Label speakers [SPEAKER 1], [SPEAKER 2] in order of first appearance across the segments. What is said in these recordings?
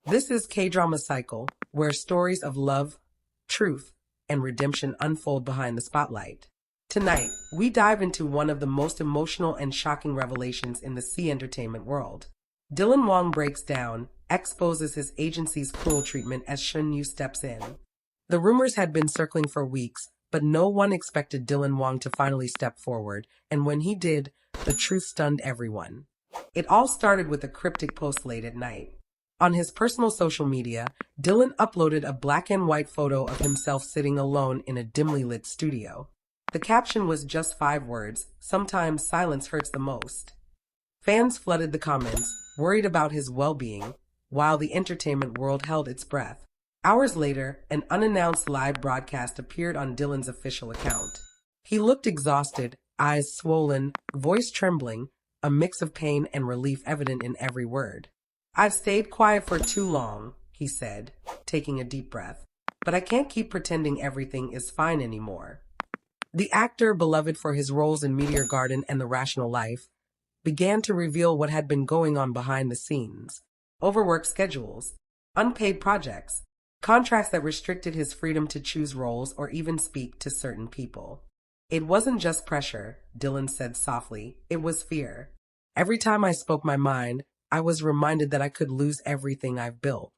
[SPEAKER 1] This is K-Drama Cycle, where stories of love, truth, and redemption unfold behind the spotlight. Tonight, we dive into one of the most emotional and shocking revelations in the C entertainment world. Dylan Wong breaks down, exposes his agency's cruel treatment as Shen Yue steps in. The rumors had been circling for weeks, but no one expected Dylan Wong to finally step forward, and when he did, the truth stunned everyone. It all started with a cryptic post late at night. On his personal social media, Dylan uploaded a black and white photo of himself sitting alone in a dimly lit studio. The caption was just 5 words: "Sometimes silence hurts the most." Fans flooded the comments, worried about his well-being, while the entertainment world held its breath. Hours later, an unannounced live broadcast appeared on Dylan's official account. He looked exhausted, eyes swollen, voice trembling, a mix of pain and relief evident in every word. "I've stayed quiet for too long," he said, taking a deep breath. "But I can't keep pretending everything is fine anymore." The actor, beloved for his roles in Meteor Garden and The Rational Life, began to reveal what had been going on behind the scenes. Overworked schedules, unpaid projects, contracts that restricted his freedom to choose roles or even speak to certain people. "It wasn't just pressure," Dylan said softly, "it was fear. Every time I spoke my mind, I was reminded that I could lose everything I've built."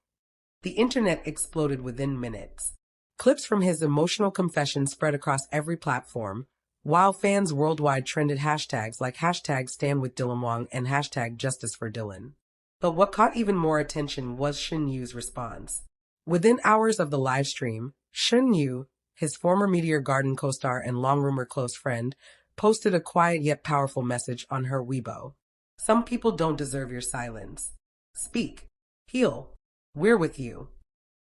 [SPEAKER 1] The internet exploded within minutes. Clips from his emotional confession spread across every platform, while fans worldwide trended hashtags like #StandWithDylanWong and #JusticeForDylan. But what caught even more attention was Shen Yue's response. Within hours of the live stream, Shen Yue, his former Meteor Garden co-star and long-rumored close friend, posted a quiet yet powerful message on her Weibo. "Some people don't deserve your silence. Speak. Heal. We're with you."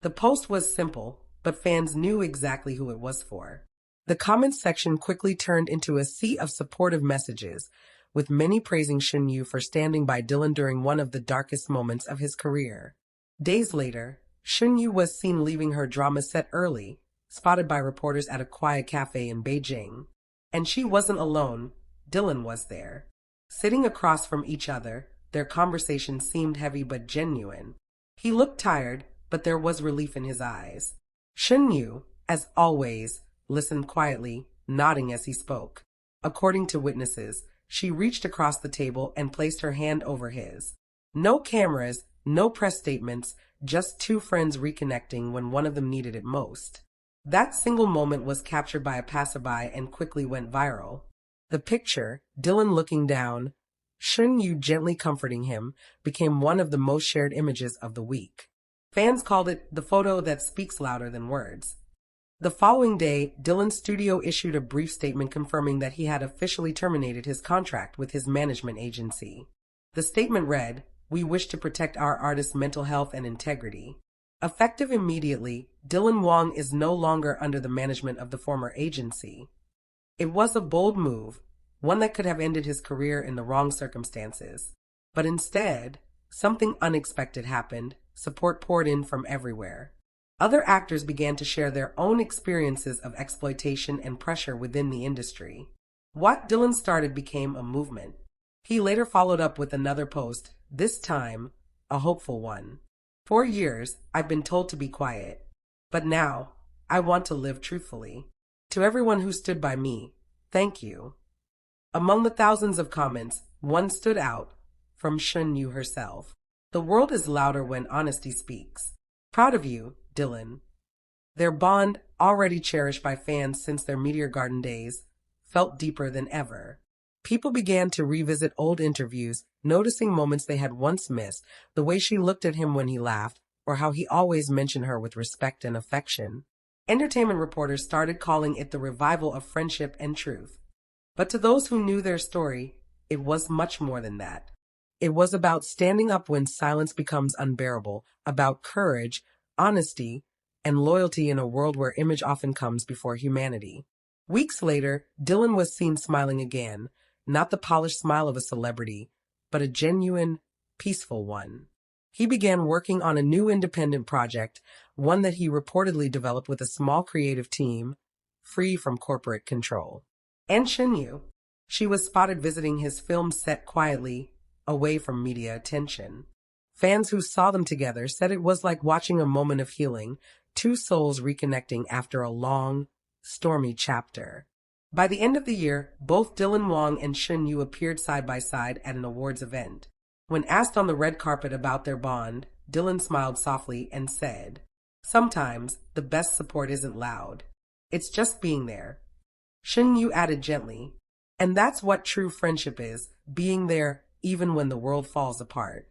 [SPEAKER 1] The post was simple, but fans knew exactly who it was for. The comments section quickly turned into a sea of supportive messages, with many praising Shen Yue for standing by Dylan during one of the darkest moments of his career. Days later, Shen Yue was seen leaving her drama set early, spotted by reporters at a quiet cafe in Beijing. And she wasn't alone. Dylan was there. Sitting across from each other, their conversation seemed heavy but genuine. He looked tired, but there was relief in his eyes. Shen Yue, as always, listened quietly, nodding as he spoke. According to witnesses, she reached across the table and placed her hand over his. No cameras, no press statements, just 2 friends reconnecting when one of them needed it most. That single moment was captured by a passerby and quickly went viral. The picture, Dylan looking down, Shen Yue gently comforting him, became one of the most shared images of the week. Fans called it the photo that speaks louder than words. The following day, Dylan's studio issued a brief statement confirming that he had officially terminated his contract with his management agency. The statement read, "We wish to protect our artists' mental health and integrity." Effective immediately, Dylan Wong is no longer under the management of the former agency. It was a bold move, one that could have ended his career in the wrong circumstances. But instead, something unexpected happened. Support poured in from everywhere. Other actors began to share their own experiences of exploitation and pressure within the industry. What Dylan started became a movement. He later followed up with another post, this time a hopeful one. "For years, I've been told to be quiet. But now, I want to live truthfully. To everyone who stood by me, thank you." Among the thousands of comments, one stood out, from Shen Yue herself. "The world is louder when honesty speaks. Proud of you, Dylan." Their bond, already cherished by fans since their Meteor Garden days, felt deeper than ever. People began to revisit old interviews, noticing moments they had once missed, the way she looked at him when he laughed, or how he always mentioned her with respect and affection. Entertainment reporters started calling it the revival of friendship and truth. But to those who knew their story, it was much more than that. It was about standing up when silence becomes unbearable, about courage, honesty, and loyalty in a world where image often comes before humanity. Weeks later, Dylan was seen smiling again, not the polished smile of a celebrity, but a genuine, peaceful one. He began working on a new independent project, one that he reportedly developed with a small creative team, free from corporate control. And Shen Yue, she was spotted visiting his film set quietly, away from media attention. Fans who saw them together said it was like watching a moment of healing, two souls reconnecting after a long, stormy chapter. By the end of the year, both Dylan Wang and Shen Yue appeared side by side at an awards event. When asked on the red carpet about their bond, Dylan smiled softly and said, "Sometimes the best support isn't loud. It's just being there." Shen Yue added gently, "And that's what true friendship is, being there even when the world falls apart."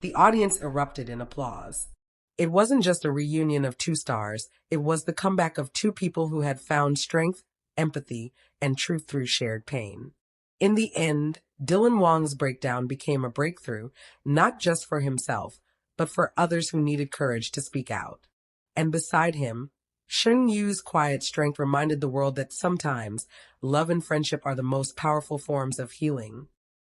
[SPEAKER 1] The audience erupted in applause. It wasn't just a reunion of two stars, it was the comeback of two people who had found strength, empathy, and truth through shared pain. In the end, Dylan Wong's breakdown became a breakthrough, not just for himself, but for others who needed courage to speak out. And beside him, Shen Yu's quiet strength reminded the world that sometimes love and friendship are the most powerful forms of healing.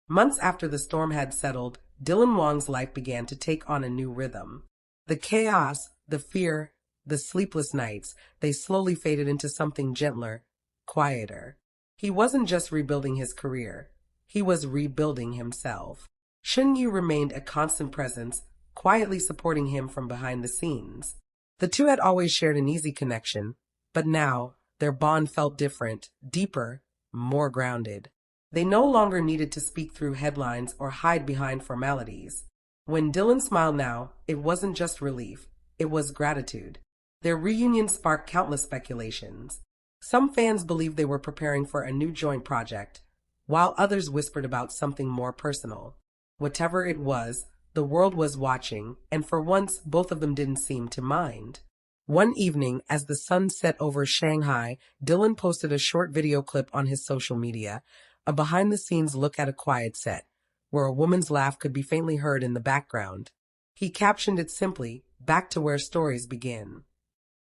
[SPEAKER 1] Months after the storm had settled, Dylan Wong's life began to take on a new rhythm. The chaos, the fear, the sleepless nights, they slowly faded into something gentler, quieter. He wasn't just rebuilding his career, he was rebuilding himself. Shen Yue remained a constant presence, quietly supporting him from behind the scenes. The two had always shared an easy connection, but now their bond felt different, deeper, more grounded. They no longer needed to speak through headlines or hide behind formalities. When Dylan smiled now, it wasn't just relief, it was gratitude. Their reunion sparked countless speculations. Some fans believed they were preparing for a new joint project, while others whispered about something more personal. Whatever it was, the world was watching, and for once both of them didn't seem to mind. One evening, as the sun set over Shanghai, Dylan posted a short video clip on his social media, a behind-the-scenes look at a quiet set, where a woman's laugh could be faintly heard in the background. He captioned it simply, "Back to where stories begin."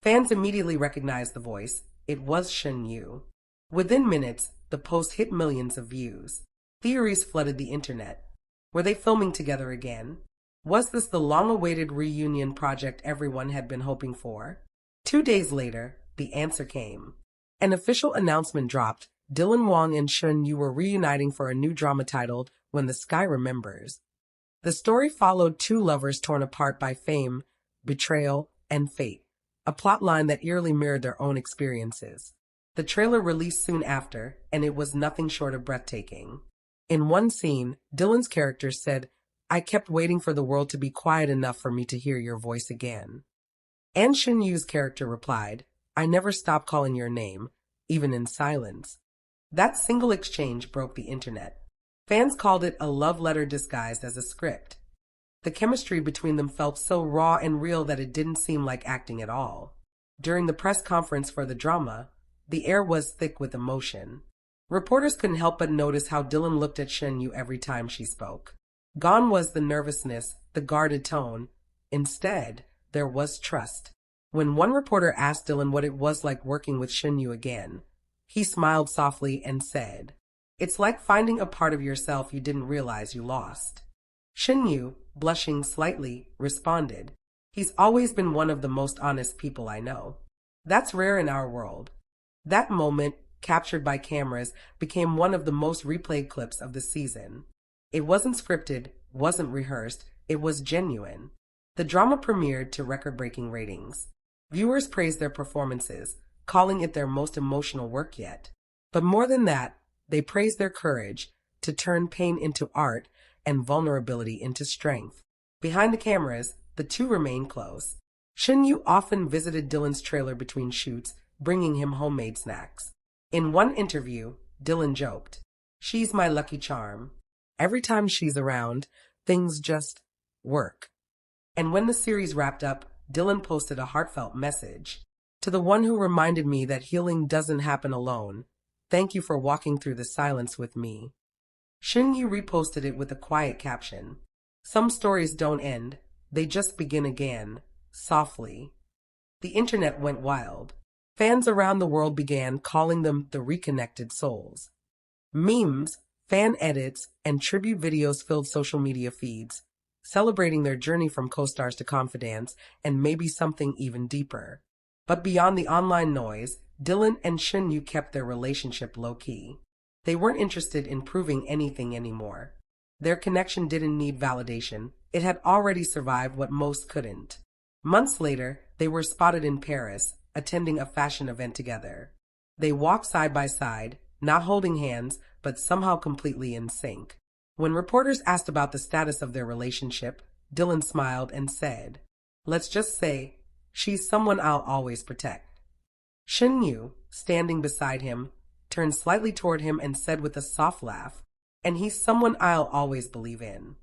[SPEAKER 1] Fans immediately recognized the voice. It was Shen Yue. Within minutes, the post hit millions of views. Theories flooded the internet. Were they filming together again? Was this the long-awaited reunion project everyone had been hoping for? 2 days later, the answer came. An official announcement dropped. Dylan Wang and Shen Yue were reuniting for a new drama titled When the Sky Remembers. The story followed two lovers torn apart by fame, betrayal, and fate, a plotline that eerily mirrored their own experiences. The trailer released soon after, and it was nothing short of breathtaking. In one scene, Dylan's character said, "I kept waiting for the world to be quiet enough for me to hear your voice again." And Shen Yu's character replied, "I never stopped calling your name, even in silence." That single exchange broke the internet. Fans called it a love letter disguised as a script. The chemistry between them felt so raw and real that it didn't seem like acting at all. During the press conference for the drama, the air was thick with emotion. Reporters couldn't help but notice how Dylan looked at Shen Yue every time she spoke. Gone was the nervousness, the guarded tone. Instead, there was trust. When one reporter asked Dylan what it was like working with Shen Yue again, he smiled softly and said, "It's like finding a part of yourself you didn't realize you lost." Shen Yue, blushing slightly, responded, "He's always been one of the most honest people I know. That's rare in our world." That moment, captured by cameras, became one of the most replayed clips of the season. It wasn't scripted, wasn't rehearsed, it was genuine. The drama premiered to record-breaking ratings. Viewers praised their performances, calling it their most emotional work yet. But more than that, they praised their courage to turn pain into art and vulnerability into strength. Behind the cameras, the two remained close. Shen Yue often visited Dylan's trailer between shoots, bringing him homemade snacks. In one interview, Dylan joked, "She's my lucky charm. Every time she's around, things just work." And when the series wrapped up, Dylan posted a heartfelt message. "To the one who reminded me that healing doesn't happen alone, thank you for walking through the silence with me." Shen Yue reposted it with a quiet caption. "Some stories don't end, they just begin again, softly." The internet went wild. Fans around the world began calling them the reconnected souls. Memes, fan edits, and tribute videos filled social media feeds, celebrating their journey from co-stars to confidants and maybe something even deeper. But beyond the online noise, Dylan and Shen Yue kept their relationship low-key. They weren't interested in proving anything anymore. Their connection didn't need validation. It had already survived what most couldn't. Months later, they were spotted in Paris, attending a fashion event together. They walked side by side, not holding hands, but somehow completely in sync. When reporters asked about the status of their relationship, Dylan smiled and said, "Let's just say, she's someone I'll always protect." Shen Yue, standing beside him, turned slightly toward him and said with a soft laugh, "And he's someone I'll always believe in."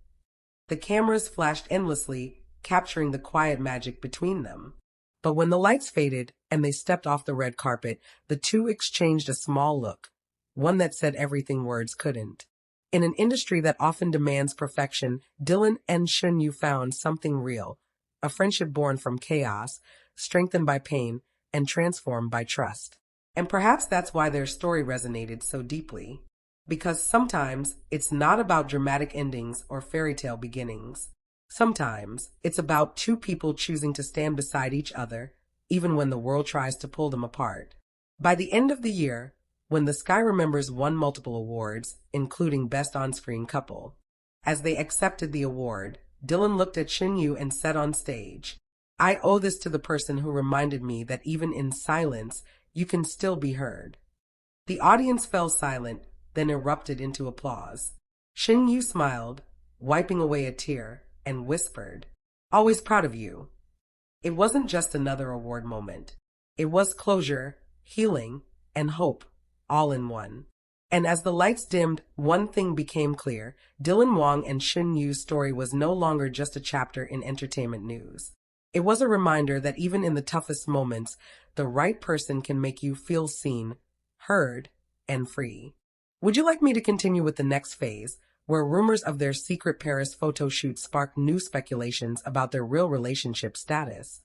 [SPEAKER 1] The cameras flashed endlessly, capturing the quiet magic between them. But when the lights faded and they stepped off the red carpet, the two exchanged a small look, one that said everything words couldn't. In an industry that often demands perfection, Dylan and Shen Yue found something real, a friendship born from chaos, strengthened by pain, and transformed by trust. And perhaps that's why their story resonated so deeply. Because sometimes it's not about dramatic endings or fairy tale beginnings. Sometimes it's about two people choosing to stand beside each other, even when the world tries to pull them apart. By the end of the year, when The Sky Remembers won multiple awards, including Best On-Screen Couple, as they accepted the award, Dylan looked at Shen Yue and said on stage, "I owe this to the person who reminded me that even in silence, you can still be heard." The audience fell silent, then erupted into applause. Shen Yue smiled, wiping away a tear, and whispered, "Always proud of you." It wasn't just another award moment. It was closure, healing, and hope, all in one. And as the lights dimmed, one thing became clear. Dylan Wang and Shen Yue's story was no longer just a chapter in entertainment news. It was a reminder that even in the toughest moments, the right person can make you feel seen, heard, and free. Would you like me to continue with the next phase, where rumors of their secret Paris photo shoot sparked new speculations about their real relationship status?